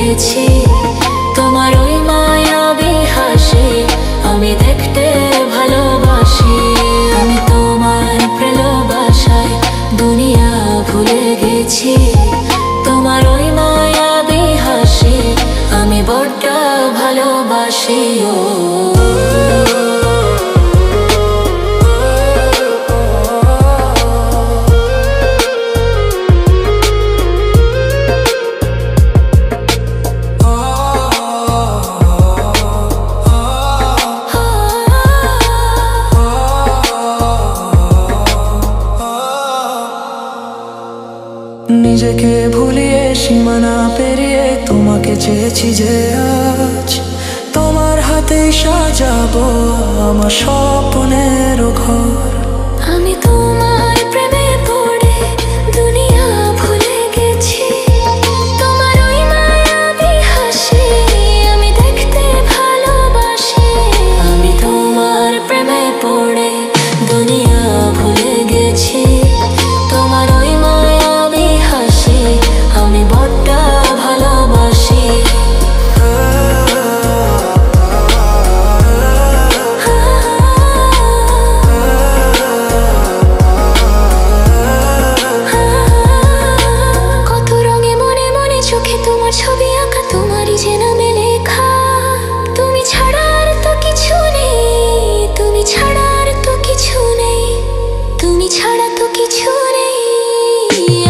গেছি। তোমার ওই মায়াবী হাসি আমি দেখতে ভালোবাসি। আমি তোমার প্রেমবাসায় দুনিয়া ভুলে গেছি। তোমার ওই মায়াবী হাসি আমি বড্ড ভালোবাসি। নিজেকে ভুলিয়ে সীমানা পেরিয়ে তোমাকে চেয়েছি যে আজ তোমার হাতেই সাজাবো আমার স্বপ্নের ঘর। আমি তোমার প্রেমে পড়ে দুনিয়া ভুলে গেছি। তোমার ওই মায়াবী হাসি আমি দেখতে ভালোবাসি। আমি তোমার প্রেমে পড়ে দুনিয়া ভুলে গেছি। তোমার ওই মায়াবী হাসি আমি বড্ড ভালোবাসি। কত রঙে মনে মনে চোখে তোমার ছবি আঁকা, তোমারই যে নামে লেখা। তুমি ছাড়া আর তো কিছু নেই, তুমি ছাড়া আর তো কিছু নেই, তুমি ছাড়া তো কিছু নেই।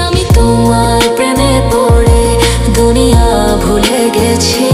আমি তোমার প্রেমে পড়ে দুনিয়া ভুলে গেছি।